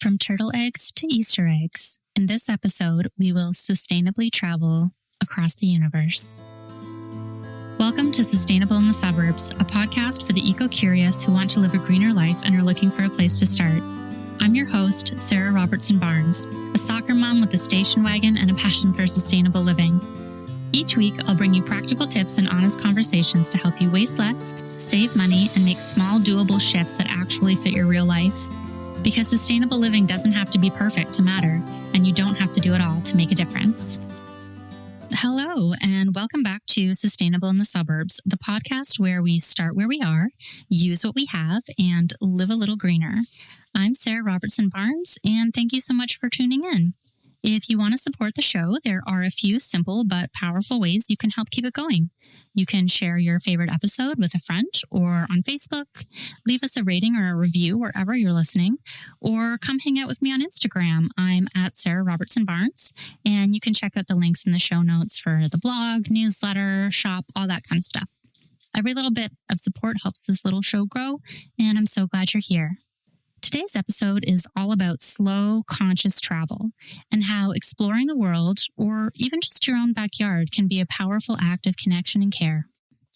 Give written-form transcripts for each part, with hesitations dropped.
From turtle eggs to Easter eggs, in this episode, we will sustainably travel across the universe. Welcome to Sustainable in the Suburbs, a podcast for the eco-curious who want to live a greener life and are looking for a place to start. I'm your host, Sarah Robertson Barnes, a soccer mom with a station wagon and a passion for sustainable living. Each week, I'll bring you practical tips and honest conversations to help you waste less, save money, and make small, doable shifts that actually fit your real life. Because sustainable living doesn't have to be perfect to matter, and you don't have to do it all to make a difference. Hello, and welcome back to Sustainable in the Suburbs, the podcast where we start where we are, use what we have, and live a little greener. I'm Sarah Robertson Barnes, and thank you so much for tuning in. If you want to support the show, there are a few simple but powerful ways you can help keep it going. You can share your favorite episode with a friend or on Facebook, leave us a rating or a review wherever you're listening, or come hang out with me on Instagram. I'm at Sarah Robertson Barnes, and you can check out the links in the show notes for the blog, newsletter, shop, all that kind of stuff. Every little bit of support helps this little show grow, and I'm so glad you're here. Today's episode is all about slow, conscious travel and how exploring the world, or even just your own backyard, can be a powerful act of connection and care.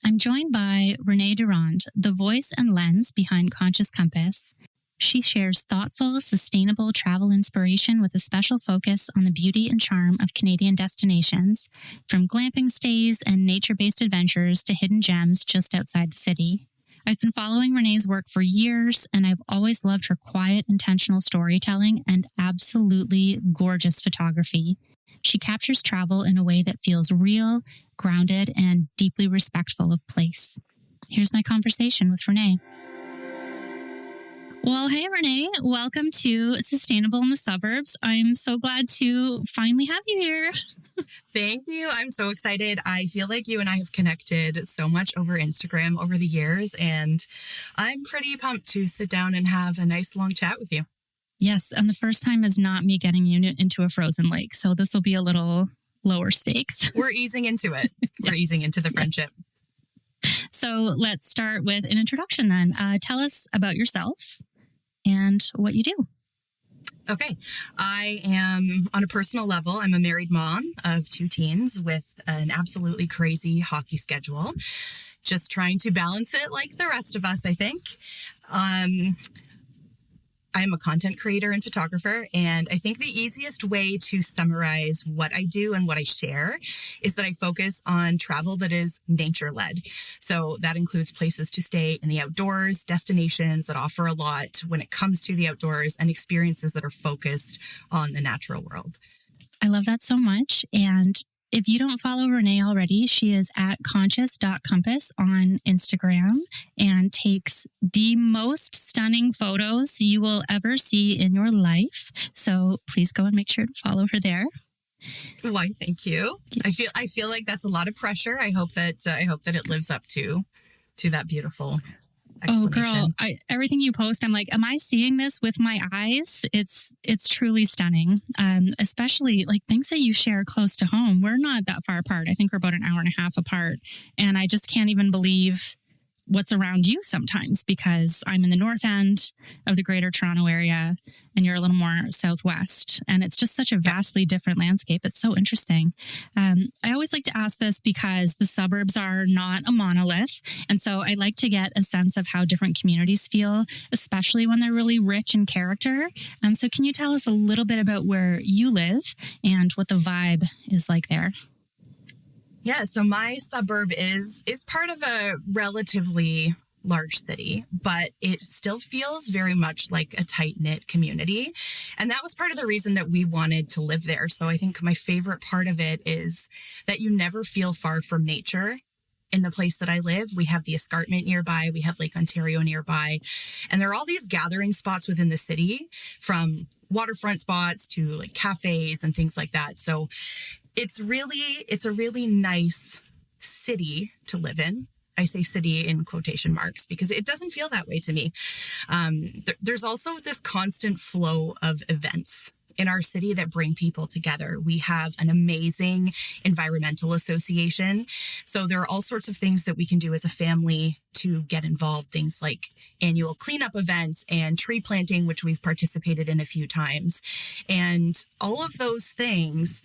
I'm joined by Renee de Ronde, the voice and lens behind Conscious Compass. She shares thoughtful, sustainable travel inspiration with a special focus on the beauty and charm of Canadian destinations, from glamping stays and nature-based adventures to hidden gems just outside the city. I've been following Renee's work for years, and I've always loved her quiet, intentional storytelling and absolutely gorgeous photography. She captures travel in a way that feels real, grounded, and deeply respectful of place. Here's my conversation with Renee. Well, hey, Renee, welcome to Sustainable in the Suburbs. I'm so glad to finally have you here. Thank you. I'm so excited. I feel like you and I have connected so much over Instagram over the years, and I'm pretty pumped to sit down and have a nice long chat with you. Yes, and the first time is not me getting you into a frozen lake, so this will be a little lower stakes. We're easing into it. We're easing into the friendship. Yes. So let's start with an introduction then. Tell us about yourself and what you do. Okay. I am, on a personal level, I'm a married mom of 2 teens with an absolutely crazy hockey schedule. Just trying to balance it like the rest of us, I think. I'm a content creator and photographer, and I think the easiest way to summarize what I do and what I share is that I focus on travel that is nature-led. So that includes places to stay in the outdoors, destinations that offer a lot when it comes to the outdoors, and experiences that are focused on the natural world. I love that so much. And if you don't follow Renee already, she is at conscious.compass on Instagram and takes the most stunning photos you will ever see in your life. So please go and make sure to follow her there. Why, thank you. Yes. I feel like that's a lot of pressure. I hope that it lives up to that beautiful explanation. Oh, girl, everything you post, I'm like, am I seeing this with my eyes? It's truly stunning. Especially like things that you share close to home. We're not that far apart. I think we're about an hour and a half apart. And I just can't even believe what's around you sometimes, because I'm in the north end of the greater Toronto area and you're a little more southwest. And it's just such a vastly different landscape. It's so interesting. I always like to ask this because the suburbs are not a monolith. And so I like to get a sense of how different communities feel, especially when they're really rich in character. So can you tell us a little bit about where you live and what the vibe is like there? Yeah, so my suburb is part of a relatively large city, but it still feels very much like a tight-knit community. And that was part of the reason that we wanted to live there. So I think my favorite part of it is that you never feel far from nature. In the place that I live, we have the escarpment nearby, we have Lake Ontario nearby, and there are all these gathering spots within the city, from waterfront spots to like cafes and things like that. So it's a really nice city to live in. I say city in quotation marks because it doesn't feel that way to me. There's also this constant flow of events in our city that bring people together. We have an amazing environmental association. So there are all sorts of things that we can do as a family to get involved. Things like annual cleanup events and tree planting, which we've participated in a few times. And all of those things,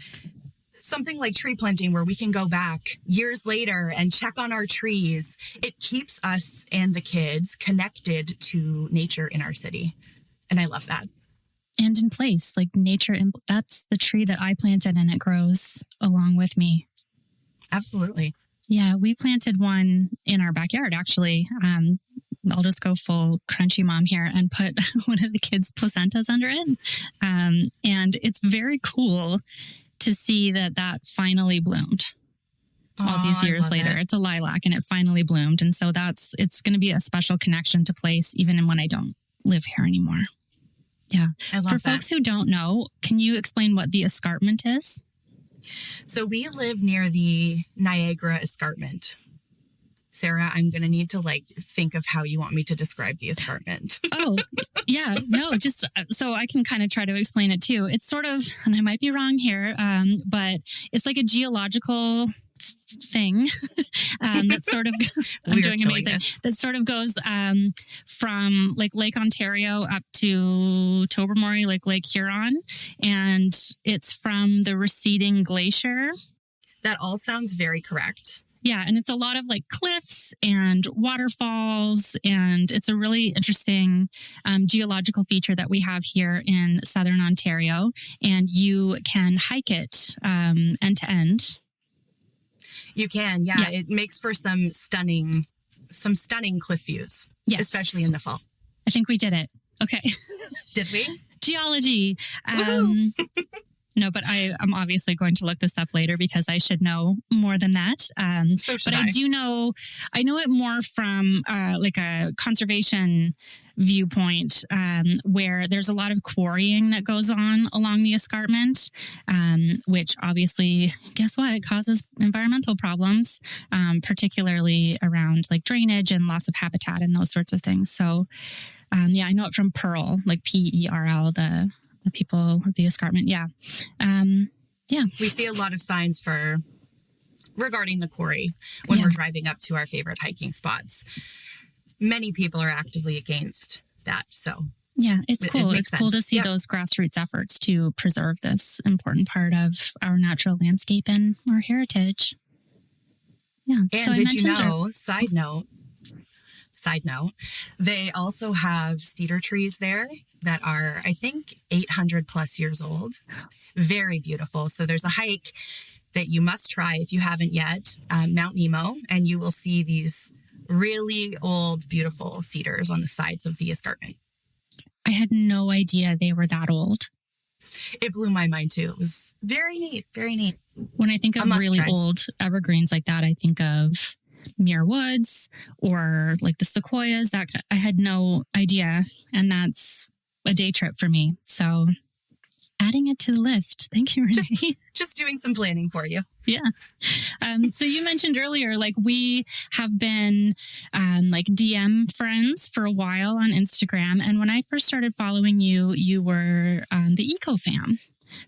something like tree planting where we can go back years later and check on our trees, it keeps us and the kids connected to nature in our city. And I love that. And in place, like nature, and that's the tree that I planted and it grows along with me. Absolutely. Yeah, we planted one in our backyard, actually. I'll just go full crunchy mom here and put one of the kids' placentas under it. And it's very cool to see that finally bloomed all these years later. It's a lilac and it finally bloomed. And so it's going to be a special connection to place even when I don't live here anymore. Yeah. For folks who don't know, can you explain what the escarpment is? So we live near the Niagara Escarpment. Sarah, I'm going to need to think of how you want me to describe the escarpment. Oh, yeah. No, just so I can kind of try to explain it too. It's sort of, and I might be wrong here, but it's like a geological thing that sort of, I'm doing amazing. That sort of goes from Lake Ontario up to Tobermory, Lake Huron. And it's from the receding glacier. That all sounds very correct. Yeah. And it's a lot of cliffs and waterfalls. And it's a really interesting geological feature that we have here in Southern Ontario. And you can hike it end to end. You can. Yeah. It makes for some stunning cliff views. Yes. Especially in the fall. I think we did it. Okay. Did we? Geology. No, but I'm obviously going to look this up later because I should know more than that. So should I do know, I know it more from a conservation viewpoint where there's a lot of quarrying that goes on along the escarpment, which obviously, guess what? It causes environmental problems, particularly around drainage and loss of habitat and those sorts of things. So, I know it from Pearl, PERL, the people of the escarpment. Yeah. We see a lot of signs regarding the quarry when we're driving up to our favorite hiking spots. Many people are actively against that. So yeah, it's cool. It's cool to see those grassroots efforts to preserve this important part of our natural landscape and our heritage. Yeah. And so did you know, side note, they also have cedar trees there that are, I think, 800 plus years old. Very beautiful. So there's a hike that you must try if you haven't yet, Mount Nemo, and you will see these really old, beautiful cedars on the sides of the escarpment. I had no idea they were that old. It blew my mind too. It was very neat, very neat. When I think of really old evergreens like that, I think of Muir Woods or the sequoias. That I had no idea, and that's a day trip for me. So adding it to the list. Thank you, Renee. Just doing some planning for you. Yeah. So you mentioned earlier, we have been DM friends for a while on Instagram. And when I first started following you, you were the Eco Fam.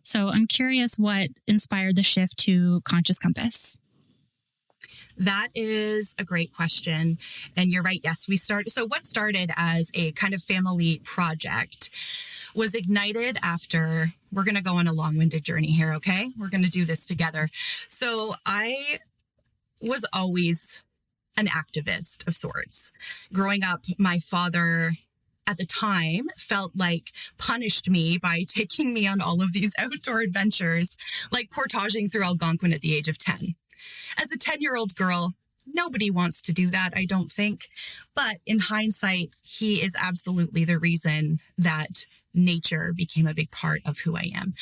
So I'm curious what inspired the shift to Conscious Compass. That is a great question. And you're right. Yes, so what started as a kind of family project was ignited after, we're going to go on a long-winded journey here. Okay. We're going to do this together. So I was always an activist of sorts. Growing up, my father at the time felt punished me by taking me on all of these outdoor adventures, like portaging through Algonquin at the age of 10. As a 10-year-old girl, nobody wants to do that, I don't think. But in hindsight, he is absolutely the reason that nature became a big part of who I am.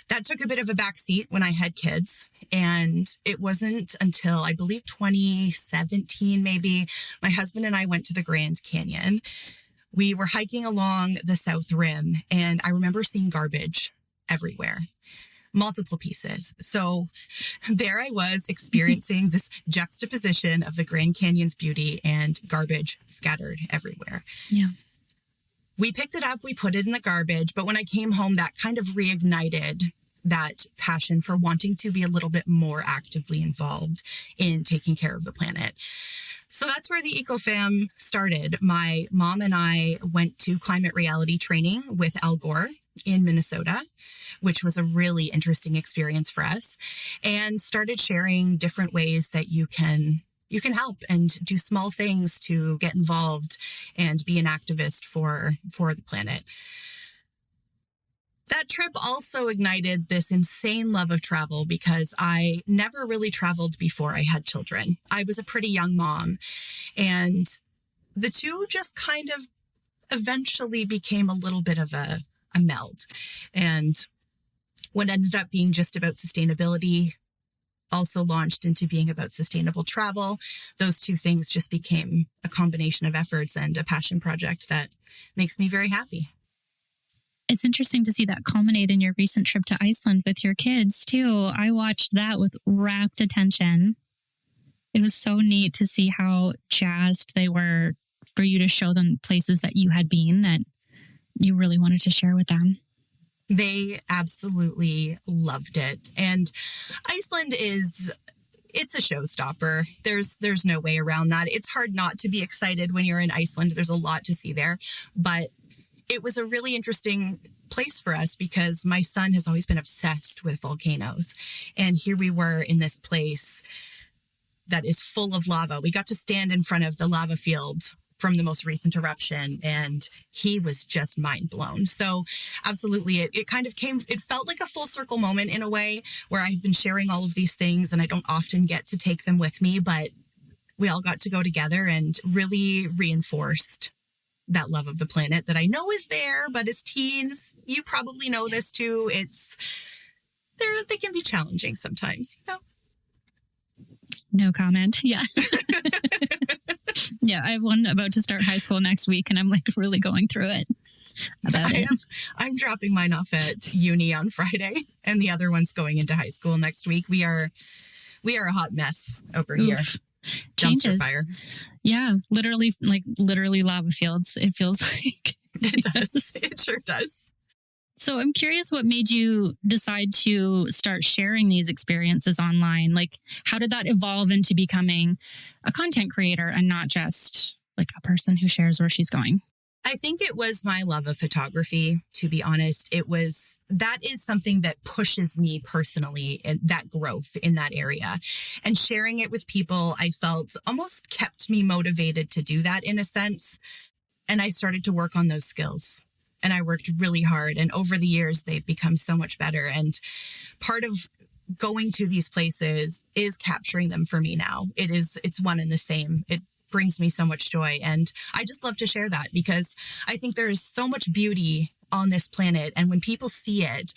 That took a bit of a backseat when I had kids. And it wasn't until, I believe, 2017, maybe, my husband and I went to the Grand Canyon. We were hiking along the South Rim, and I remember seeing garbage everywhere. Multiple pieces. So there I was experiencing this juxtaposition of the Grand Canyon's beauty and garbage scattered everywhere. Yeah. We picked it up, we put it in the garbage. But when I came home, that kind of reignited that passion for wanting to be a little bit more actively involved in taking care of the planet. So that's where the EcoFam started. My mom and I went to climate reality training with Al Gore in Minnesota, which was a really interesting experience for us, and started sharing different ways that you can help and do small things to get involved and be an activist for the planet. That trip also ignited this insane love of travel because I never really traveled before I had children. I was a pretty young mom, and the two just kind of eventually became a little bit of a meld. And what ended up being just about sustainability also launched into being about sustainable travel. Those two things just became a combination of efforts and a passion project that makes me very happy. It's interesting to see that culminate in your recent trip to Iceland with your kids, too. I watched that with rapt attention. It was so neat to see how jazzed they were for you to show them places that you had been that you really wanted to share with them. They absolutely loved it. And Iceland it's a showstopper. There's no way around that. It's hard not to be excited when you're in Iceland. There's a lot to see there. But it was a really interesting place for us because my son has always been obsessed with volcanoes. And here we were in this place that is full of lava. We got to stand in front of the lava field from the most recent eruption, and he was just mind blown. So absolutely, it felt like a full circle moment in a way where I've been sharing all of these things and I don't often get to take them with me, but we all got to go together and really reinforced that love of the planet that I know is there. But as teens, you probably know this too. They can be challenging sometimes, you know? No comment. Yeah. Yeah. I have one about to start high school next week and I'm like really going through it. I'm dropping mine off at uni on Friday and the other one's going into high school next week. We are a hot mess over here. Dumpster fire. Yeah. Literally lava fields. It feels like it does. It sure does. So I'm curious what made you decide to start sharing these experiences online? Like, how did that evolve into becoming a content creator and not just like a person who shares where she's going? I think it was my love of photography, to be honest. That is something that pushes me personally, and that growth in that area. And sharing it with people, I felt almost kept me motivated to do that in a sense. And I started to work on those skills. And I worked really hard. And over the years, they've become so much better. And part of going to these places is capturing them for me now. It's one and the same. It brings me so much joy. And I just love to share that because I think there is so much beauty on this planet. And when people see it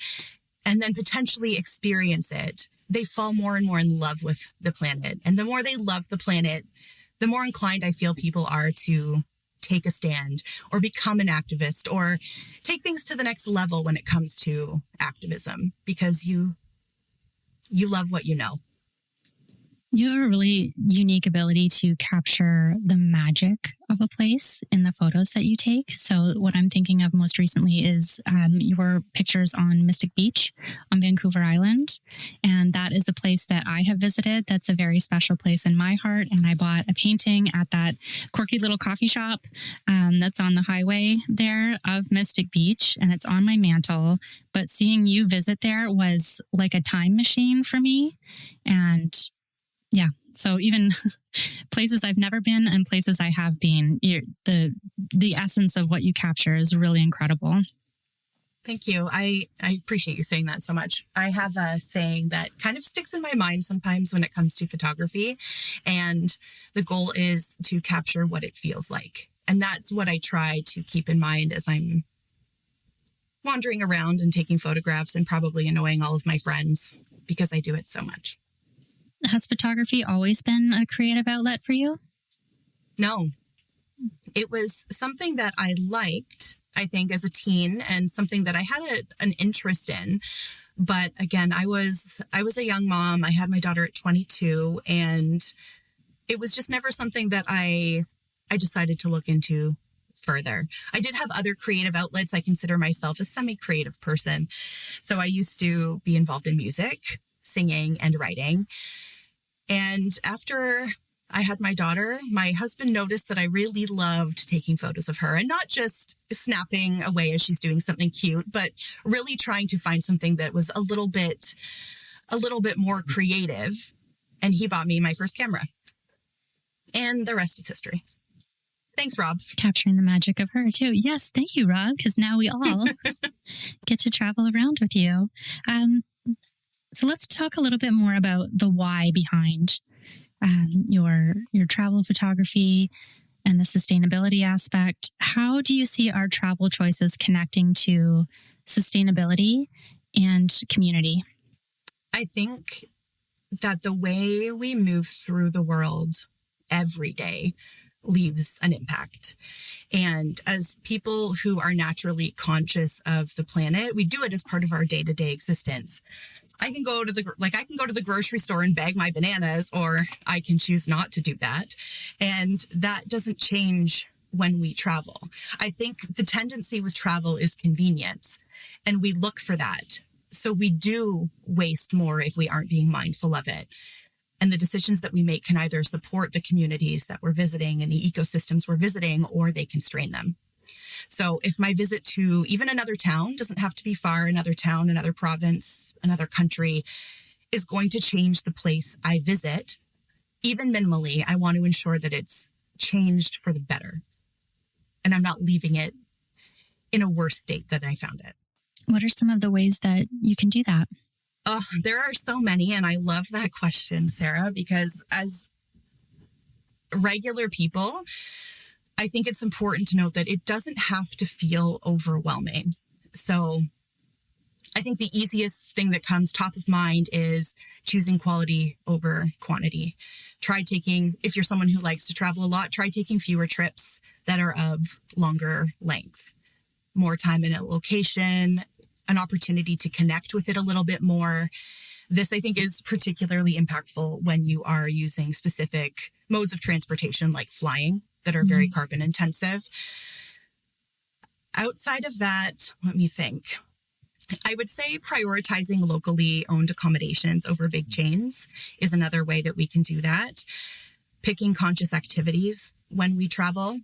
and then potentially experience it, they fall more and more in love with the planet. And the more they love the planet, the more inclined I feel people are to take a stand or become an activist or take things to the next level when it comes to activism because you love what you know. You have a really unique ability to capture the magic of a place in the photos that you take. So what I'm thinking of most recently is your pictures on Mystic Beach on Vancouver Island. And that is a place that I have visited. That's a very special place in my heart. And I bought a painting at that quirky little coffee shop that's on the highway there of Mystic Beach. And it's on my mantle. But seeing you visit there was like a time machine for me. And yeah. So even places I've never been and places I have been, the essence of what you capture is really incredible. Thank you. I appreciate you saying that so much. I have a saying that kind of sticks in my mind sometimes when it comes to photography. And the goal is to capture what it feels like. And that's what I try to keep in mind as I'm wandering around and taking photographs and probably annoying all of my friends because I do it so much. Has photography always been a creative outlet for you? No. It was something that I liked, I think, as a teen and something that I had an interest in. But again, I was a young mom. I had my daughter at 22, and it was just never something that I decided to look into further. I did have other creative outlets. I consider myself a semi-creative person. So I used to be involved in music, singing, and writing. And after I had my daughter, my husband noticed that I really loved taking photos of her, and not just snapping away as she's doing something cute, but really trying to find something that was a little bit more creative. And he bought me my first camera. And the rest is history. Thanks, Rob. Capturing the magic of her too. Yes, thank you, Rob, because now we all get to travel around with you. So let's talk a little bit more about the why behind your travel photography and the sustainability aspect. How do you see our travel choices connecting to sustainability and community? I think that the way we move through the world every day leaves an impact. And as people who are naturally conscious of the planet, we do it as part of our day-to-day existence. I can go to the grocery store and bag my bananas, or I can choose not to do that. And that doesn't change when we travel. I think the tendency with travel is convenience, and we look for that. So we do waste more if we aren't being mindful of it. And the decisions that we make can either support the communities that we're visiting and the ecosystems we're visiting, or they constrain them. So if my visit to even another town, doesn't have to be far, another town, another province, another country, is going to change the place I visit, even minimally, I want to ensure that it's changed for the better. And I'm not leaving it in a worse state than I found it. What are some of the ways that you can do that? Oh, there are so many. And I love that question, Sarah, because as regular people, I think it's important to note that it doesn't have to feel overwhelming. So I think the easiest thing that comes top of mind is choosing quality over quantity. If you're someone who likes to travel a lot, try taking fewer trips that are of longer length, more time in a location, an opportunity to connect with it a little bit more. This, I think, is particularly impactful when you are using specific modes of transportation like flying that are very carbon intensive. Outside of that, let me think. I would say prioritizing locally owned accommodations over big chains is another way that we can do that. Picking conscious activities when we travel.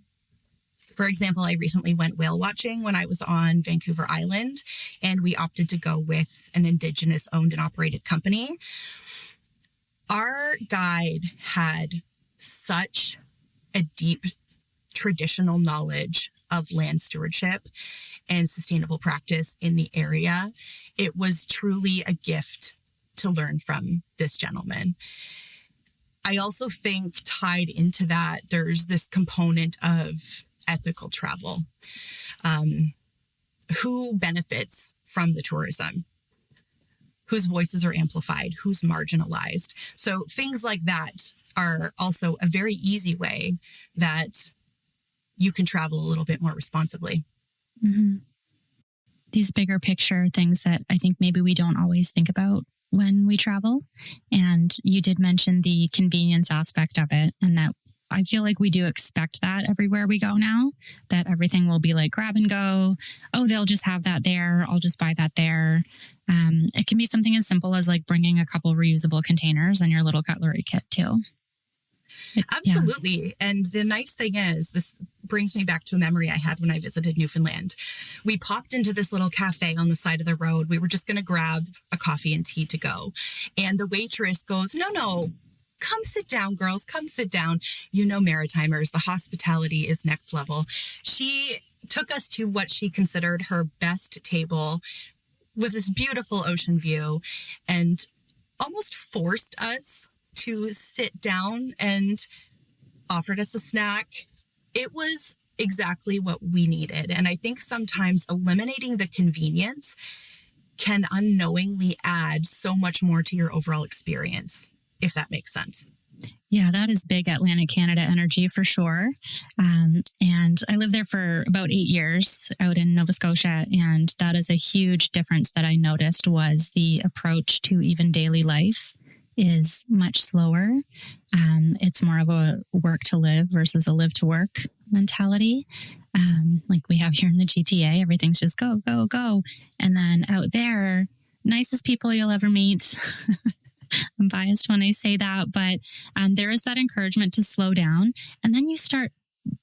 For example, I recently went whale watching when I was on Vancouver Island, and we opted to go with an Indigenous owned and operated company. Our guide had such a deep traditional knowledge of land stewardship and sustainable practice in the area. It was truly a gift to learn from this gentleman. I also think tied into that, there's this component of ethical travel. Who benefits from the tourism? Whose voices are amplified? Who's marginalized? So things like that are also a very easy way that you can travel a little bit more responsibly. Mm-hmm. These bigger picture things that I think maybe we don't always think about when we travel. And you did mention the convenience aspect of it, and that I feel like we do expect that everywhere we go now, that everything will be like grab and go. Oh, they'll just have that there. I'll just buy that there. It can be something as simple as like bringing a couple reusable containers and your little cutlery kit too. Absolutely. Yeah. And the nice thing is, this brings me back to a memory I had when I visited Newfoundland. We popped into this little cafe on the side of the road. We were just going to grab a coffee and tea to go. And the waitress goes, no, come sit down, girls, come sit down. You know, Maritimers, the hospitality is next level. She took us to what she considered her best table with this beautiful ocean view and almost forced us to sit down and offered us a snack. It was exactly what we needed. And I think sometimes eliminating the convenience can unknowingly add so much more to your overall experience, if that makes sense. Yeah, that is big Atlantic Canada energy for sure. And I lived there for about 8 years out in Nova Scotia. And that is a huge difference that I noticed was the approach to even daily life is much slower. It's more of a work to live versus a live to work mentality. like we have here in the GTA. Everything's just go, go, go. And then out there, nicest people you'll ever meet. I'm biased when I say that, but there is that encouragement to slow down. And then you start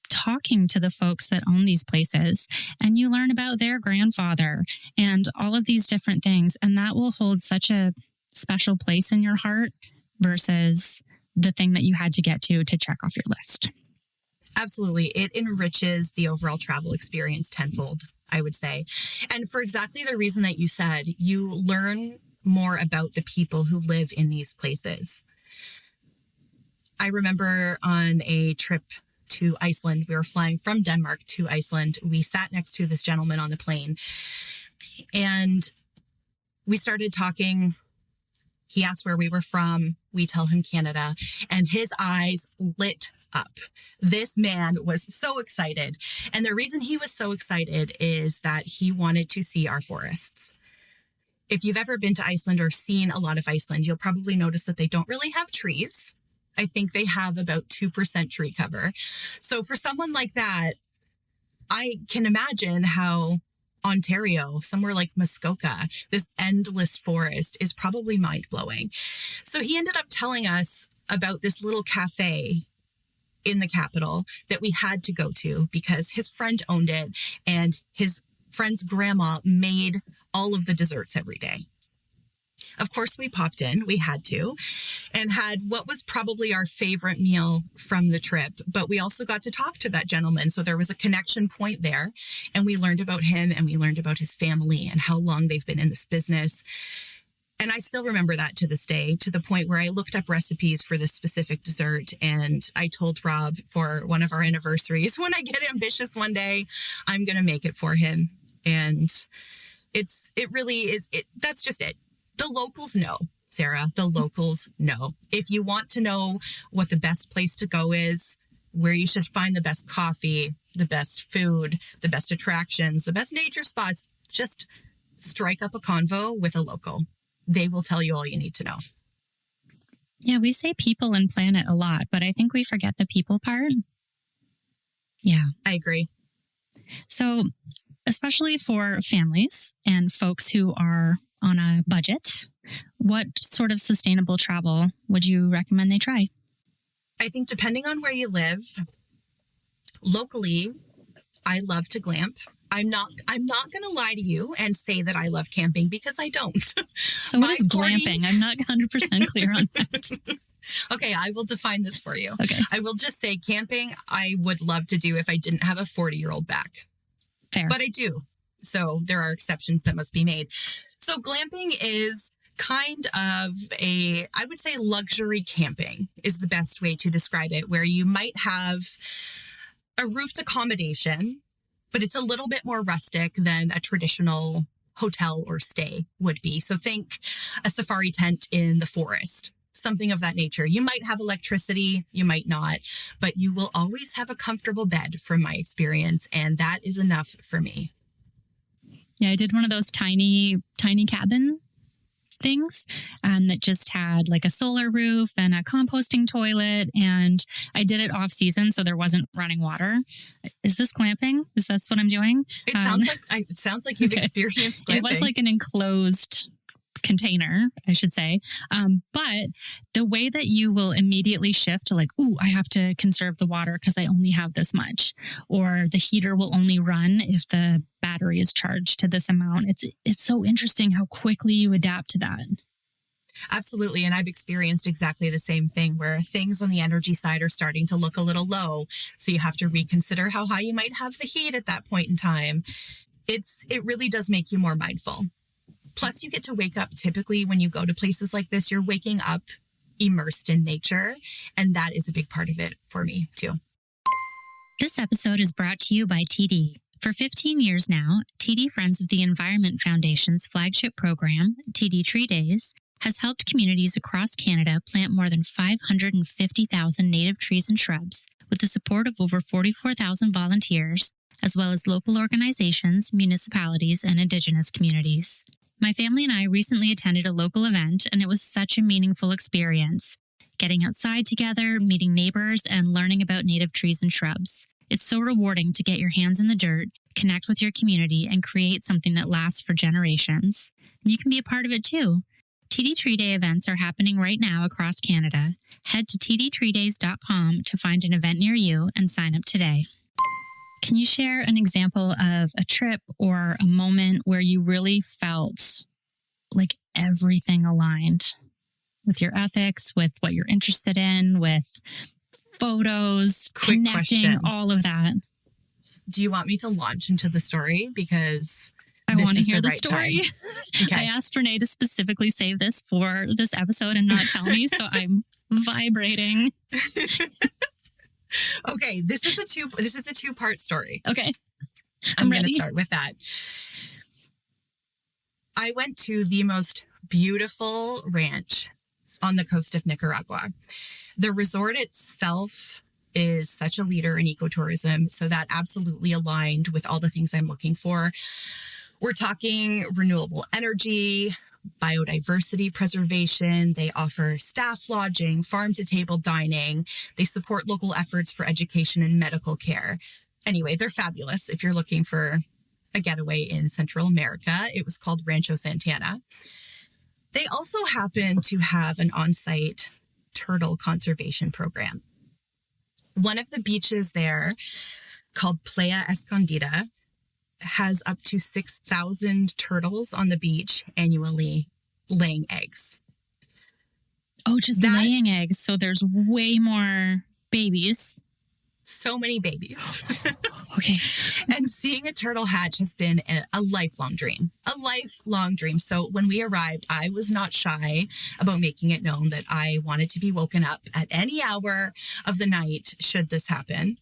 talking to the folks that own these places and you learn about their grandfather and all of these different things. And that will hold such a special place in your heart versus the thing that you had to get to check off your list. Absolutely. It enriches the overall travel experience tenfold, I would say. And for exactly the reason that you said, you learn more about the people who live in these places. I remember on a trip to Iceland, we were flying from Denmark to Iceland. We sat next to this gentleman on the plane and we started talking. He asked where we were from. We tell him Canada, and his eyes lit up. This man was so excited. And the reason he was so excited is that he wanted to see our forests. If you've ever been to Iceland or seen a lot of Iceland, you'll probably notice that they don't really have trees. I think they have about 2% tree cover. So for someone like that, I can imagine how Ontario, somewhere like Muskoka, this endless forest is probably mind-blowing. So he ended up telling us about this little cafe in the capital that we had to go to because his friend owned it and his friend's grandma made all of the desserts every day. Of course, we popped in, we had to, and had what was probably our favorite meal from the trip. But we also got to talk to that gentleman. So there was a connection point there. And we learned about him and we learned about his family and how long they've been in this business. And I still remember that to this day, to the point where I looked up recipes for this specific dessert. And I told Rob for one of our anniversaries, when I get ambitious one day, I'm going to make it for him. And it really is, that's just it. The locals know, Sarah, the locals know. If you want to know what the best place to go is, where you should find the best coffee, the best food, the best attractions, the best nature spots, just strike up a convo with a local. They will tell you all you need to know. Yeah, we say people and planet a lot, but I think we forget the people part. Yeah. I agree. So, especially for families and folks who are on a budget, what sort of sustainable travel would you recommend they try? I think depending on where you live, locally, I love to glamp. I'm not going to lie to you and say that I love camping because I don't. So what is glamping? I'm not 100% clear on that. Okay, I will define this for you. Okay. I will just say camping, I would love to do if I didn't have a 40-year-old back. Fair. But I do. So there are exceptions that must be made. So glamping is kind of I would say luxury camping is the best way to describe it, where you might have a roofed accommodation, but it's a little bit more rustic than a traditional hotel or stay would be. So think a safari tent in the forest, something of that nature. You might have electricity, you might not, but you will always have a comfortable bed from my experience. And that is enough for me. Yeah, I did one of those tiny cabin things that just had like a solar roof and a composting toilet. And I did it off season, so there wasn't running water. Is this glamping? Is this what I'm doing? It sounds like you've experienced glamping. It was like an enclosed container, I should say. But the way that you will immediately shift to like, ooh, I have to conserve the water because I only have this much, or the heater will only run if the battery is charged to this amount. It's so interesting how quickly you adapt to that. Absolutely. And I've experienced exactly the same thing where things on the energy side are starting to look a little low. So you have to reconsider how high you might have the heat at that point in time. It really does make you more mindful. Plus, you get to wake up. Typically, when you go to places like this, you're waking up immersed in nature. And that is a big part of it for me, too. This episode is brought to you by TD. For 15 years now, TD Friends of the Environment Foundation's flagship program, TD Tree Days, has helped communities across Canada plant more than 550,000 native trees and shrubs with the support of over 44,000 volunteers, as well as local organizations, municipalities, and Indigenous communities. My family and I recently attended a local event, and it was such a meaningful experience. Getting outside together, meeting neighbors, and learning about native trees and shrubs. It's so rewarding to get your hands in the dirt, connect with your community, and create something that lasts for generations. You can be a part of it too. TD Tree Day events are happening right now across Canada. Head to tdtreedays.com to find an event near you and sign up today. Can you share an example of a trip or a moment where you really felt like everything aligned with your ethics, with what you're interested in, with photos, Quick connecting, question. all of that? Do you want me to launch into the story? Because I want to hear the right story. Okay. I asked Renee to specifically save this for this episode and not tell me, so I'm vibrating. Okay, this is a two-part story. Okay. I'm going to ready. start with that. I went to the most beautiful ranch on the coast of Nicaragua. The resort itself is such a leader in ecotourism, so that absolutely aligned with all the things I'm looking for. We're talking renewable energy, biodiversity preservation. They offer staff lodging, farm-to-table dining. They support local efforts for education and medical care. Anyway, they're fabulous if you're looking for a getaway in Central America. It was called Rancho Santana. They also happen to have an on-site turtle conservation program. One of the beaches there, called Playa Escondida, has up to 6,000 turtles on the beach annually laying eggs. Oh, just laying eggs. So there's way more babies. So many babies. Okay. And seeing a turtle hatch has been a lifelong dream. A lifelong dream. So when we arrived, I was not shy about making it known that I wanted to be woken up at any hour of the night should this happen.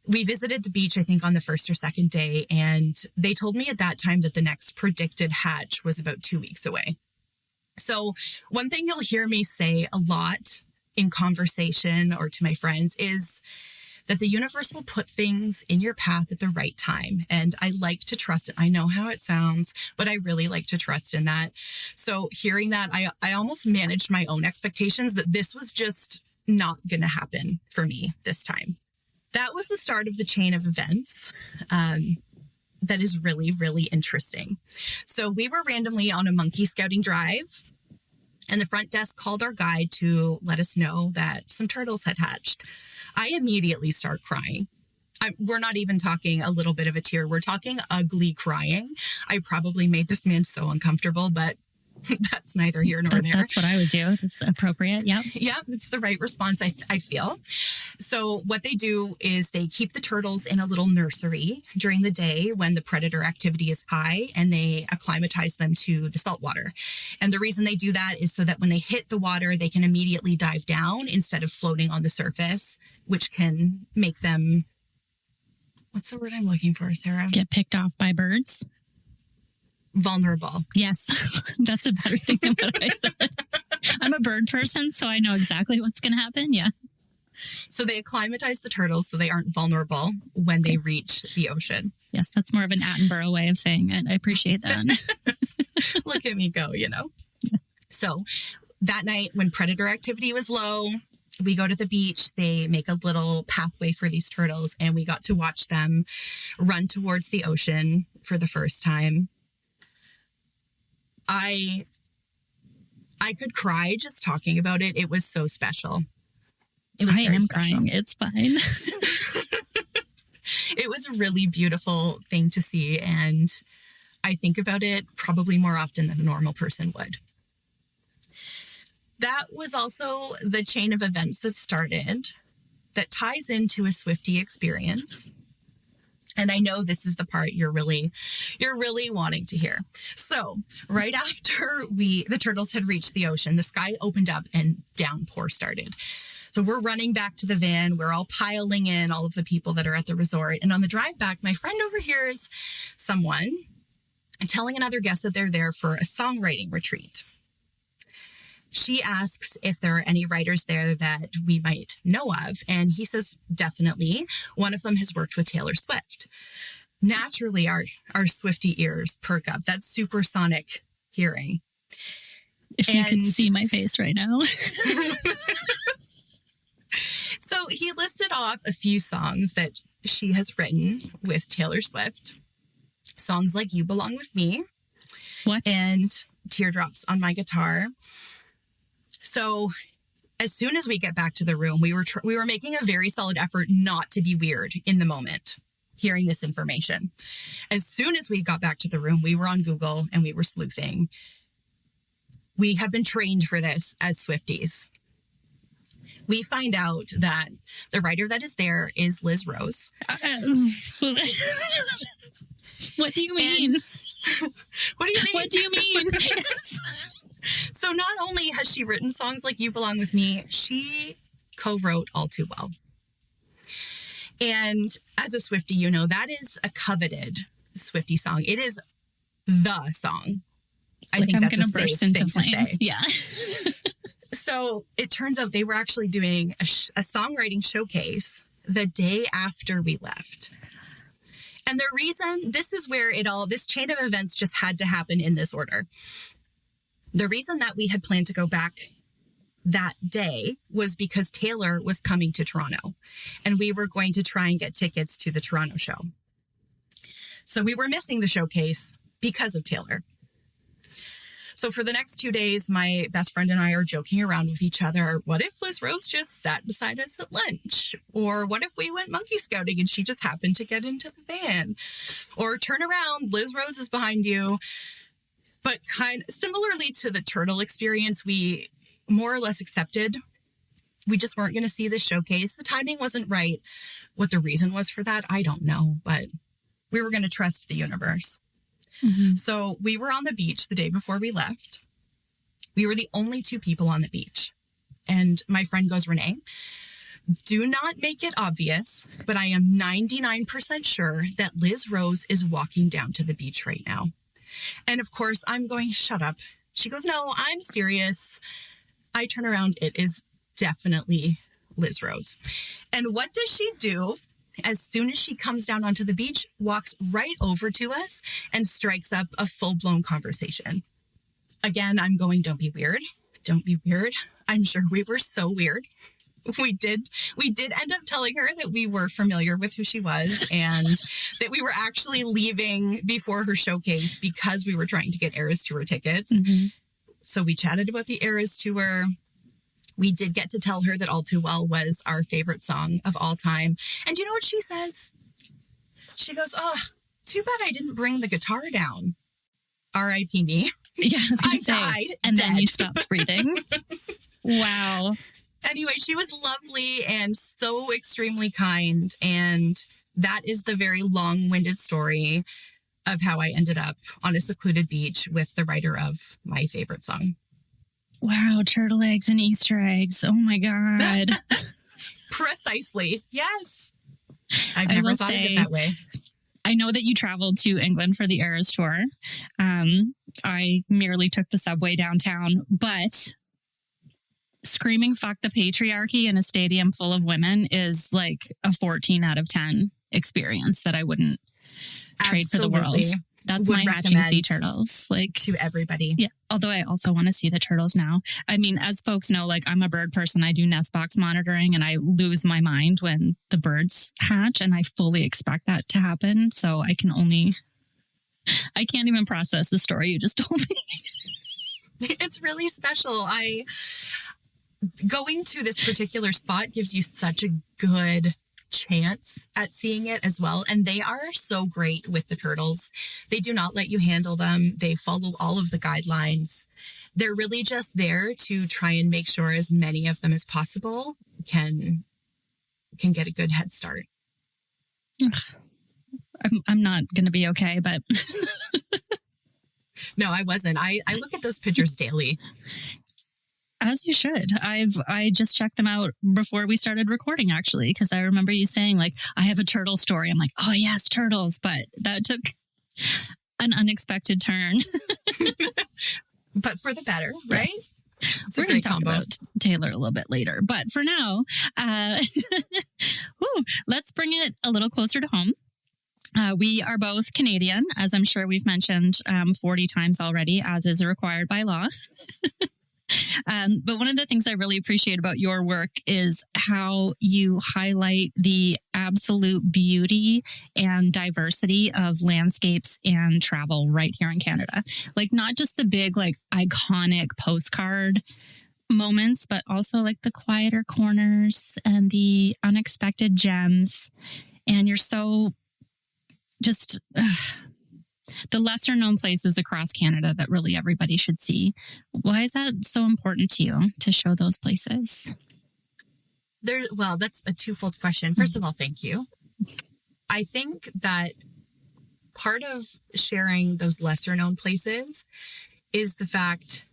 We visited the beach, I think, on the first or second day, and they told me at that time that the next predicted hatch was about 2 weeks away. So one thing you'll hear me say a lot in conversation or to my friends is that the universe will put things in your path at the right time. And I like to trust it. I know how it sounds, but I really like to trust in that. So hearing that, I almost managed my own expectations that this was just not going to happen for me this time. That was the start of the chain of events that is really, really interesting. So we were randomly on a monkey scouting drive, and the front desk called our guide to let us know that some turtles had hatched. I immediately start crying. We're not even talking a little bit of a tear. We're talking ugly crying. I probably made this man so uncomfortable, but that's neither here nor there. That's what I would do. That's appropriate. Yep. Yeah, it's the right response, I feel. So what they do is they keep the turtles in a little nursery during the day when the predator activity is high, and they acclimatize them to the salt water. And the reason they do that is so that when they hit the water, they can immediately dive down instead of floating on the surface, which can make them, what's the word I'm looking for, Sarah? Get picked off by birds. Vulnerable. Yes, that's a better thing than what I said. I'm a bird person, so I know exactly what's going to happen. Yeah. So they acclimatize the turtles so they aren't vulnerable when they reach the ocean. Yes, that's more of an Attenborough way of saying it. I appreciate that. Look at me go, you know. Yeah. So that night when predator activity was low, we go to the beach. They make a little pathway for these turtles, and we got to watch them run towards the ocean for the first time. I could cry just talking about it. It was so special. It was very special. Crying. It's fine. It was a really beautiful thing to see, and I think about it probably more often than a normal person would. That was also the chain of events that started that ties into a Swiftie experience. And I know this is the part you're really wanting to hear. So right after the turtles had reached the ocean, the sky opened up and downpour started. So we're running back to the van. We're all piling in, all of the people that are at the resort. And on the drive back, my friend overhears someone telling another guest that they're there for a songwriting retreat. She asks if there are any writers there that we might know of. And he says, definitely. One of them has worked with Taylor Swift. Naturally, our Swiftie ears perk up. That's supersonic hearing. If you can see my face right now. So he listed off a few songs that she has written with Taylor Swift songs like You Belong With Me. What? And Teardrops on My Guitar. So as soon as we get back to the room, we were making a very solid effort not to be weird in the moment, hearing this information. As soon as we got back to the room, we were on Google and we were sleuthing. We have been trained for this as Swifties. We find out that the writer that is there is Liz Rose. What do you mean? What do you mean? What do you mean? So not only has she written songs like You Belong With Me, she co-wrote All Too Well. And as a Swiftie, you know, that is a coveted Swiftie song. It is the song. I think that's a safe thing to say. Yeah. So it turns out they were actually doing a songwriting showcase the day after we left. And the reason, this is where this chain of events just had to happen in this order. The reason that we had planned to go back that day was because Taylor was coming to Toronto and we were going to try and get tickets to the Toronto show. So we were missing the showcase because of Taylor. So for the next 2 days, my best friend and I are joking around with each other. What if Liz Rose just sat beside us at lunch? Or what if we went monkey scouting and she just happened to get into the van? Or turn around, Liz Rose is behind you. But kind of similarly to the turtle experience, we more or less accepted we just weren't going to see this showcase. The timing wasn't right. What the reason was for that, I don't know, but we were going to trust the universe. Mm-hmm. So we were on the beach the day before we left. We were the only 2 people on the beach. And my friend goes, Renee, do not make it obvious, but I am 99% sure that Liz Rose is walking down to the beach right now. And of course, I'm going, shut up. She goes, no, I'm serious. I turn around. It is definitely Liz Rose. And what does she do? As soon as she comes down onto the beach, walks right over to us and strikes up a full-blown conversation. Again, I'm going, don't be weird. Don't be weird. I'm sure we were so weird. We did end up telling her that we were familiar with who she was and that we were actually leaving before her showcase because we were trying to get Eras Tour tickets. Mm-hmm. So we chatted about the Eras Tour. We did get to tell her that All Too Well was our favorite song of all time. And you know what she says? She goes, oh, too bad I didn't bring the guitar down. R.I.P. me. Yeah, I died. And dead. Then you stopped breathing. Wow. Anyway, she was lovely and so extremely kind. And that is the very long-winded story of how I ended up on a secluded beach with the writer of my favorite song. Wow, turtle eggs and Easter eggs. Oh my God. Precisely. Yes. I've never thought of it that way. I know that you traveled to England for the Eras Tour. I merely took the subway downtown, but screaming fuck the patriarchy in a stadium full of women is like a 14 out of 10 experience that I wouldn't trade for the world. That's my matching sea turtles. Like to everybody. Yeah. Although I also want to see the turtles now. I mean, as folks know, like I'm a bird person. I do nest box monitoring and I lose my mind when the birds hatch and I fully expect that to happen. So I can't even process the story you just told me. It's really special. Going to this particular spot gives you such a good chance at seeing it as well. And they are so great with the turtles. They do not let you handle them. They follow all of the guidelines. They're really just there to try and make sure as many of them as possible can get a good head start. I'm not going to be okay, but no, I wasn't. I look at those pictures daily. As you should. I just checked them out before we started recording, actually, because I remember you saying, like, I have a turtle story. I'm like, oh, yes, turtles. But that took an unexpected turn. But for the better, right? Yes. We're going to talk about Taylor a little bit later. But for now, let's bring it a little closer to home. We are both Canadian, as I'm sure we've mentioned 40 times already, as is required by law. But one of the things I really appreciate about your work is how you highlight the absolute beauty and diversity of landscapes and travel right here in Canada. Like not just the big, like iconic postcard moments, but also like the quieter corners and the unexpected gems. And you're so just the lesser known places across Canada that really everybody should see. Why is that so important to you to show those places? Well, that's a twofold question. First of all, thank you. I think that part of sharing those lesser known places is the fact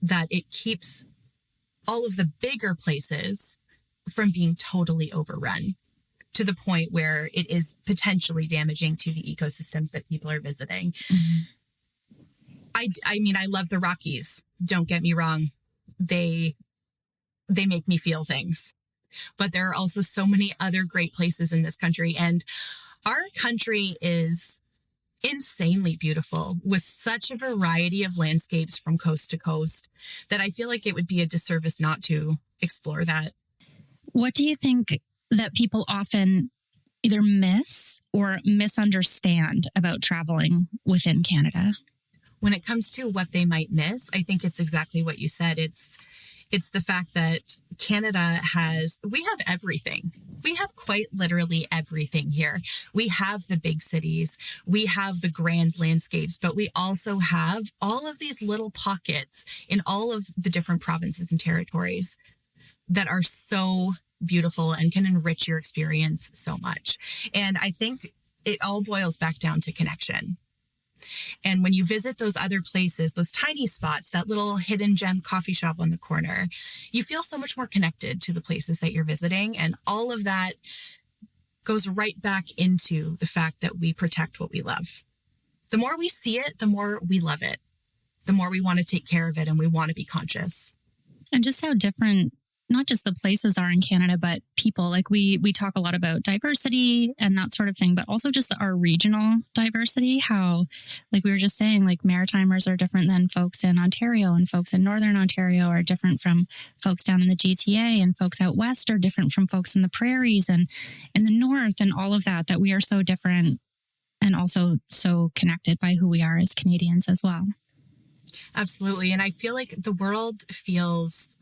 that it keeps all of the bigger places from being totally overrun to the point where it is potentially damaging to the ecosystems that people are visiting. Mm-hmm. I mean, I love the Rockies. Don't get me wrong. They make me feel things. But there are also so many other great places in this country. And our country is insanely beautiful with such a variety of landscapes from coast to coast that I feel like it would be a disservice not to explore that. What do you think that people often either miss or misunderstand about traveling within Canada? When it comes to what they might miss, I think it's exactly what you said. It's the fact that Canada we have everything. We have quite literally everything here. We have the big cities, we have the grand landscapes, but we also have all of these little pockets in all of the different provinces and territories that are so beautiful and can enrich your experience so much. And I think it all boils back down to connection. And when you visit those other places, those tiny spots, that little hidden gem coffee shop on the corner, you feel so much more connected to the places that you're visiting. And all of that goes right back into the fact that we protect what we love. The more we see it, the more we love it, the more we want to take care of it and we want to be conscious. And just how different not just the places are in Canada, but people. Like we talk a lot about diversity and that sort of thing, but also just our regional diversity, how, like we were just saying, like Maritimers are different than folks in Ontario, and folks in Northern Ontario are different from folks down in the GTA, and folks out west are different from folks in the prairies and in the north, and all of that we are so different and also so connected by who we are as Canadians as well. Absolutely. And I feel like the world feels,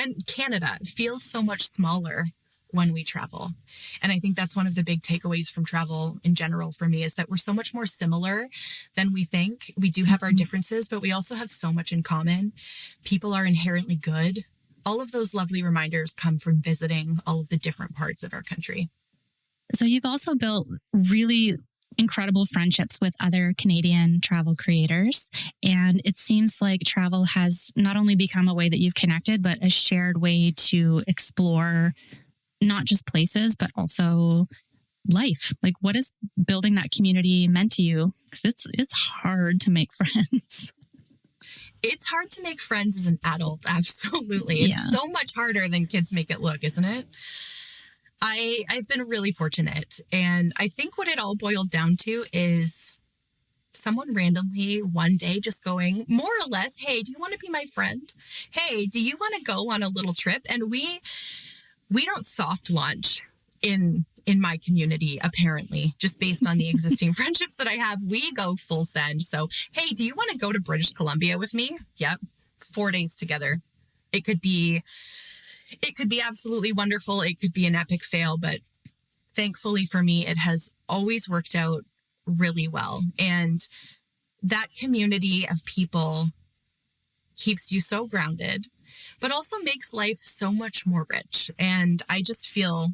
and Canada feels so much smaller when we travel. And I think that's one of the big takeaways from travel in general for me, is that we're so much more similar than we think. We do have our differences, but we also have so much in common. People are inherently good. All of those lovely reminders come from visiting all of the different parts of our country. So you've also built really incredible friendships with other Canadian travel creators. And it seems like travel has not only become a way that you've connected, but a shared way to explore not just places, but also life. Like, what has building that community meant to you? Because it's hard to make friends. It's hard to make friends as an adult. Absolutely. It's so much harder than kids make it look, isn't it? I've been really fortunate. And I think what it all boiled down to is someone randomly one day just going more or less, hey, do you want to be my friend? Hey, do you want to go on a little trip? And we don't soft launch in my community, apparently, just based on the existing friendships that I have. We go full send. So, hey, do you want to go to British Columbia with me? Yep. 4 days together. It could be absolutely wonderful. It could be an epic fail, but thankfully for me, it has always worked out really well. And that community of people keeps you so grounded, but also makes life so much more rich. And I just feel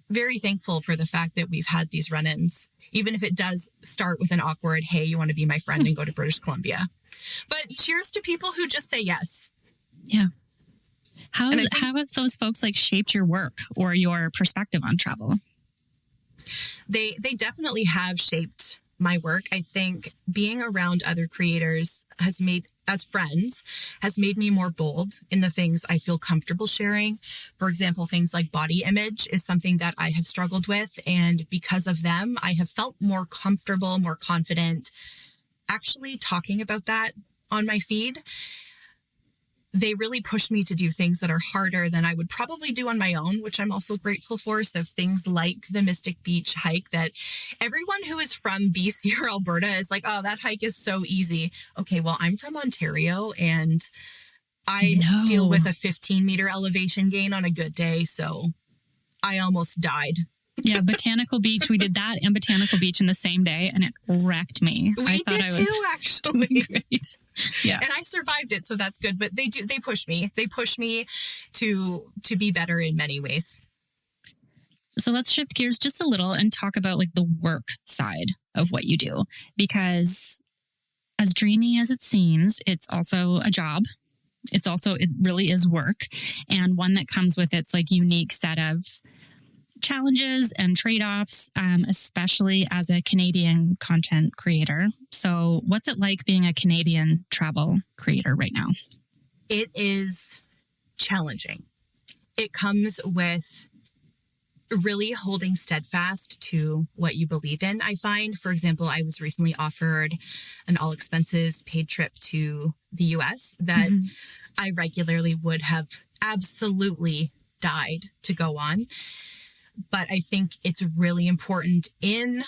very thankful for the fact that we've had these run-ins, even if it does start with an awkward, hey, you want to be my friend and go to British Columbia. But cheers to people who just say yes. Yeah. How have those folks shaped your work or your perspective on travel? They definitely have shaped my work. I think being around other creators as friends has made me more bold in the things I feel comfortable sharing. For example, things like body image is something that I have struggled with. And because of them, I have felt more comfortable, more confident actually talking about that on my feed. they really push me to do things that are harder than I would probably do on my own, which I'm also grateful for. So things like the Mystic Beach hike that everyone who is from BC or Alberta is like, oh, that hike is so easy. Okay, well, I'm from Ontario and I deal with a 15-meter elevation gain on a good day. So I almost died. Yeah, Botanical Beach. We did that and Botanical Beach in the same day, and it wrecked me. We did too, actually. Great. Yeah, and I survived it, so that's good. But they push me. They push me to be better in many ways. So let's shift gears just a little and talk about like the work side of what you do, because as dreamy as it seems, it's also a job. It really is work, and one that comes with its like unique set of challenges and trade-offs, especially as a Canadian content creator. So what's it like being a Canadian travel creator right now? It is challenging. It comes with really holding steadfast to what you believe in. I find, for example, I was recently offered an all expenses paid trip to the US that I regularly would have absolutely died to go on. But I think it's really important in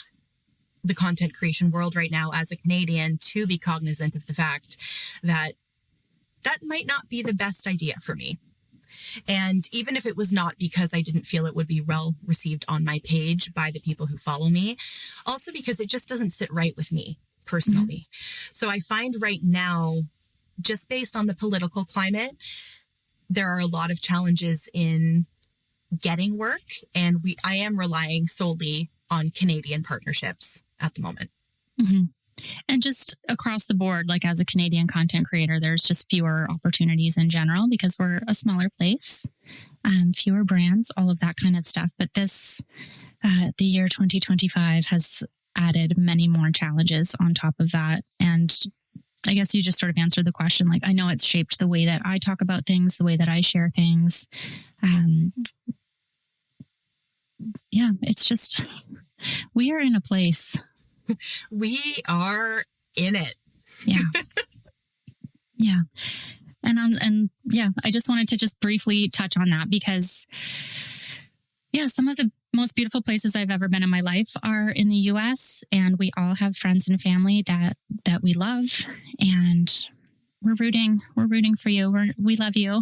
the content creation world right now as a Canadian to be cognizant of the fact that that might not be the best idea for me. And even if it was not because I didn't feel it would be well received on my page by the people who follow me, also because it just doesn't sit right with me personally. So I find right now, just based on the political climate, there are a lot of challenges in getting work, and I am relying solely on Canadian partnerships at the moment. And just across the board, like as a Canadian content creator, there's just fewer opportunities in general because we're a smaller place, fewer brands, all of that kind of stuff. But this, the year 2025 has added many more challenges on top of that. And I guess you just sort of answered the question. Like, I know it's shaped the way that I talk about things, the way that I share things. Yeah, it's just, we are in a place. We are in it. Yeah. Yeah. And yeah, I just wanted to just briefly touch on that because, yeah, some of the most beautiful places I've ever been in my life are in the US, and we all have friends and family that we love, and we're rooting for you. We love you.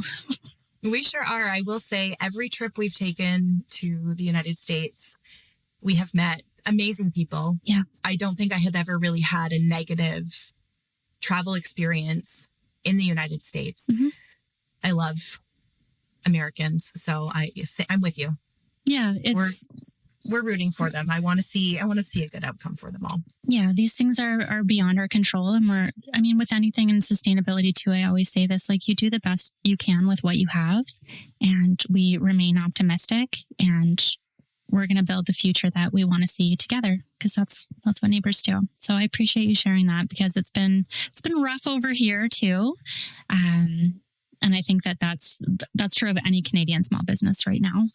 We sure are. I will say every trip we've taken to the United States, we have met amazing people. Yeah. I don't think I have ever really had a negative travel experience in the United States. I love Americans. So I'm with you. Yeah. We're rooting for them. I want to see a good outcome for them all. Yeah, these things are beyond our control. And with anything in sustainability too, I always say this, like, you do the best you can with what you have, and we remain optimistic, and we're going to build the future that we want to see together, because that's what neighbors do. So I appreciate you sharing that, because it's been rough over here too. And I think that's true of any Canadian small business right now.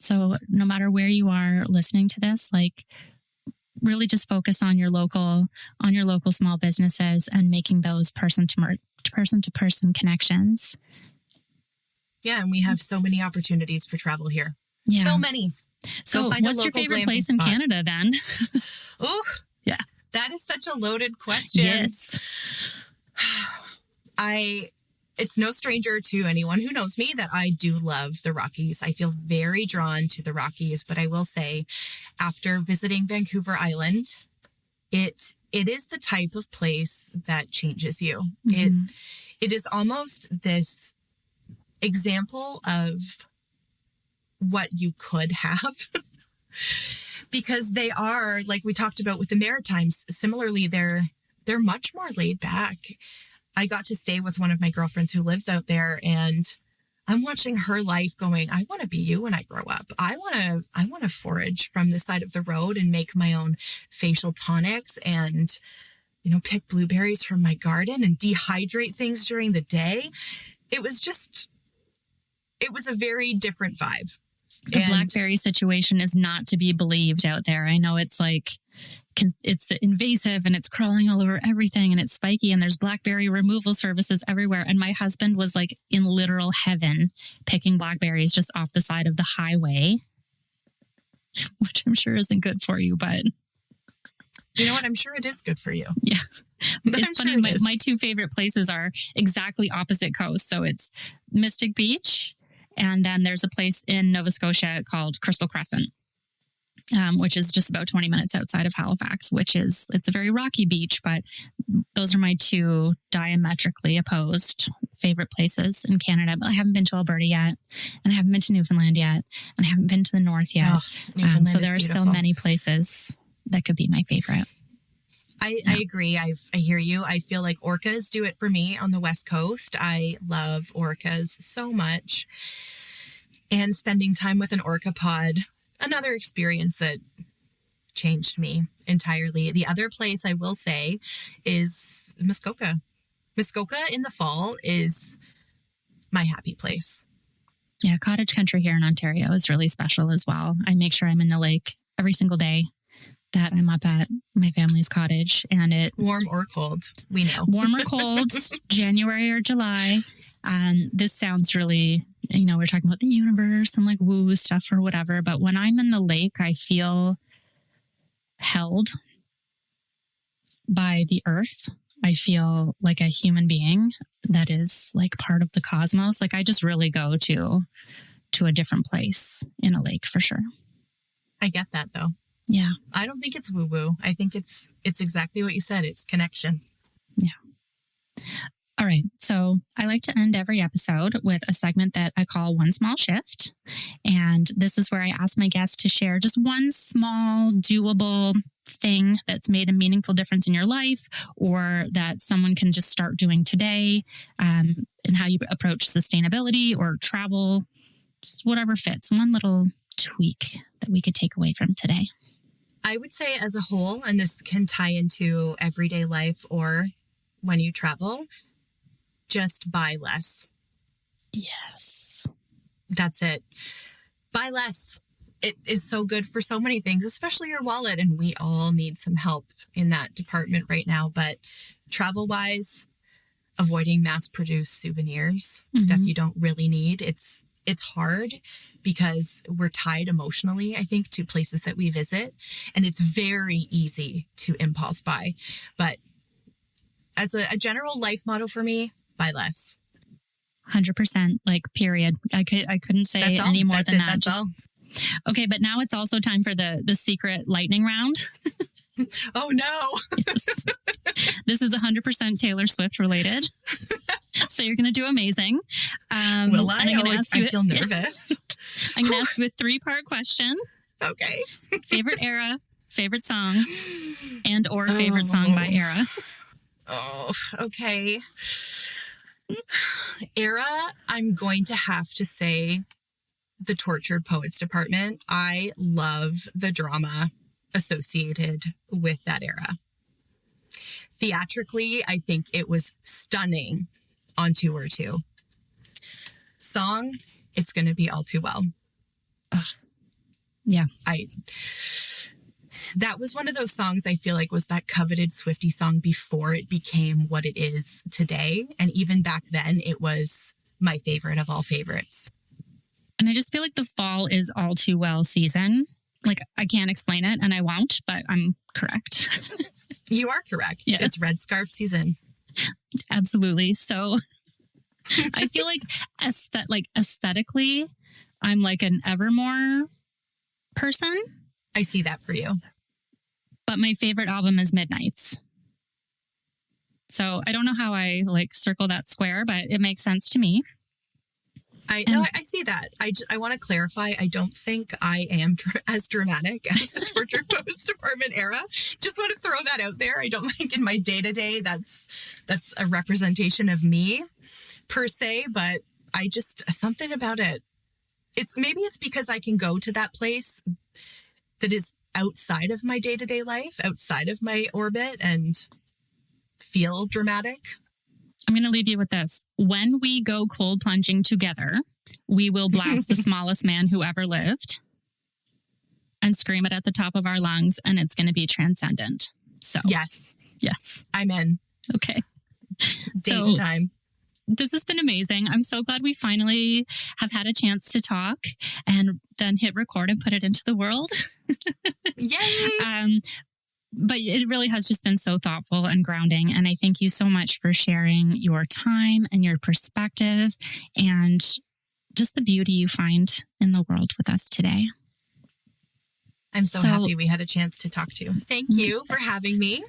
So no matter where you are listening to this, like, really just focus on your local small businesses and making those person to person connections. Yeah. And we have so many opportunities for travel here. Yeah. So many. So what's your favorite place in Canada then? Oh, yeah. That is such a loaded question. Yes. It's no stranger to anyone who knows me that I do love the Rockies. I feel very drawn to the Rockies, but I will say, after visiting Vancouver Island, it is the type of place that changes you. It is almost this example of what you could have. Because they are, like we talked about with the Maritimes, similarly, they're much more laid back. I got to stay with one of my girlfriends who lives out there, and I'm watching her life going, I want to be you when I grow up. I want to forage from the side of the road and make my own facial tonics and, pick blueberries from my garden and dehydrate things during the day. It was a very different vibe. The blackberry situation is not to be believed out there. I know it's like it's invasive and it's crawling all over everything and it's spiky and there's blackberry removal services everywhere. And my husband was like in literal heaven picking blackberries just off the side of the highway, which I'm sure isn't good for you, but you know what? I'm sure it is good for you. Yeah. But it's funny. My two favorite places are exactly opposite coast. So it's Mystic Beach. And then there's a place in Nova Scotia called Crystal Crescent, which is just about 20 minutes outside of Halifax, it's a very rocky beach, but those are my two diametrically opposed favorite places in Canada. But I haven't been to Alberta yet, and I haven't been to Newfoundland yet, and I haven't been to the north yet. So there are still many places that could be my favorite. I agree. I hear you. I feel like orcas do it for me on the West Coast. I love orcas so much. And spending time with an orca pod, another experience that changed me entirely. The other place I will say is Muskoka. Muskoka in the fall is my happy place. Yeah, cottage country here in Ontario is really special as well. I make sure I'm in the lake every single day that I'm up at my family's cottage, and it warm or cold, we know. Warm or cold, January or July. This sounds really, we're talking about the universe and like woo stuff or whatever. But when I'm in the lake, I feel held by the earth. I feel like a human being that is like part of the cosmos. Like I just really go to a different place in a lake for sure. I get that though. Yeah. I don't think it's woo-woo. I think it's exactly what you said. It's connection. Yeah. All right. So I like to end every episode with a segment that I call One Small Shift. And this is where I ask my guests to share just one small, doable thing that's made a meaningful difference in your life, or that someone can just start doing today, and how you approach sustainability or travel, just whatever fits. One little tweak that we could take away from today. I would say as a whole, and this can tie into everyday life or when you travel, just buy less. Yes. That's it. Buy less. It is so good for so many things, especially your wallet. And we all need some help in that department right now. But travel-wise, avoiding mass-produced souvenirs, stuff you don't really need. It's hard because we're tied emotionally, I think, to places that we visit. And it's very easy to impulse buy. But as a general life motto for me, buy less. 100%, like period. I couldn't say any more than that. That's all. Okay, but now it's also time for the secret lightning round. Oh no. Yes. This is 100% Taylor Swift related. So you're going to do amazing. Will I? I feel nervous. I'm going to ask you a 3-part question. Okay. Favorite era, favorite song, and or favorite song by era. Oh, okay. Era, I'm going to have to say the Tortured Poets Department. I love the drama associated with that era. Theatrically, I think it was stunning on tour too. Song, it's going to be All Too Well. Yeah. That was one of those songs I feel like was that coveted Swiftie song before it became what it is today. And even back then, it was my favorite of all favorites. And I just feel like the fall is All Too Well season. Like, I can't explain it, and I won't, but I'm correct. You are correct. Yes. It's Red Scarf season. Absolutely. So I feel like aesthetically, I'm like an Evermore person. I see that for you. But my favorite album is Midnights. So I don't know how I circle that square, but it makes sense to me. I see that. I want to clarify. I don't think I am as dramatic as the Tortured Poets Department era. Just want to throw that out there. I don't think in my day-to-day that's a representation of me per se, but I just, something about it. Maybe it's because I can go to that place that is outside of my day-to-day life, outside of my orbit, and feel dramatic. I'm going to leave you with this. When we go cold plunging together, we will blast The Smallest Man Who Ever Lived. and scream it at the top of our lungs, and it's going to be transcendent. So yes, I'm in. Okay. Date time. This has been amazing. I'm so glad we finally have had a chance to talk and then hit record and put it into the world. Yay! But it really has just been so thoughtful and grounding. And I thank you so much for sharing your time and your perspective and just the beauty you find in the world with us today. I'm so happy we had a chance to talk to you. Thank you for having me.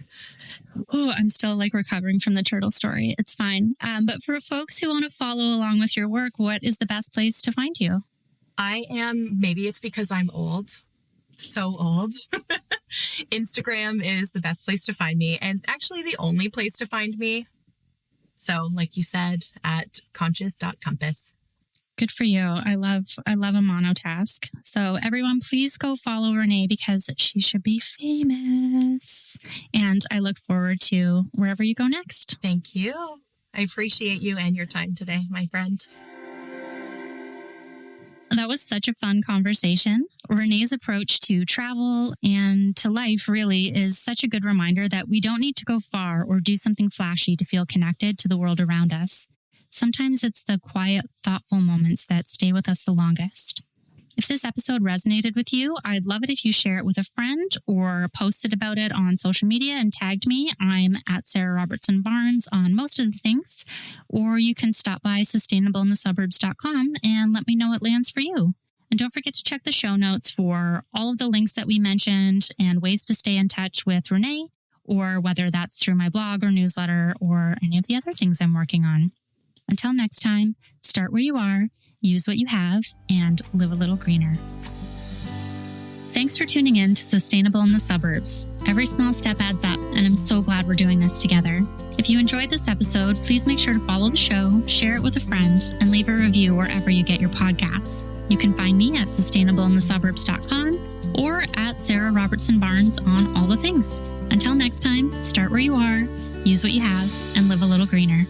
Oh, I'm still recovering from the turtle story. It's fine. But for folks who want to follow along with your work, what is the best place to find you? Maybe it's because I'm old. So old. Instagram is the best place to find me, and actually the only place to find me. So like you said, at conscious.compass. Good for you. I love a monotask. So everyone, please go follow Renee because she should be famous. And I look forward to wherever you go next. Thank you. I appreciate you and your time today, my friend. That was such a fun conversation. Renee's approach to travel and to life really is such a good reminder that we don't need to go far or do something flashy to feel connected to the world around us. Sometimes it's the quiet, thoughtful moments that stay with us the longest. If this episode resonated with you, I'd love it if you share it with a friend or posted about it on social media and tagged me. I'm at Sarah Robertson Barnes on most of the things. Or you can stop by sustainableinthesuburbs.com and let me know what lands for you. And don't forget to check the show notes for all of the links that we mentioned and ways to stay in touch with Renee, or whether that's through my blog or newsletter or any of the other things I'm working on. Until next time, start where you are, use what you have, and live a little greener. Thanks for tuning in to Sustainable in the Suburbs. Every small step adds up, and I'm so glad we're doing this together. If you enjoyed this episode, please make sure to follow the show, share it with a friend, and leave a review wherever you get your podcasts. You can find me at sustainableinthesuburbs.com or at Sarah Robertson Barnes on all the things. Until next time, start where you are, use what you have, and live a little greener.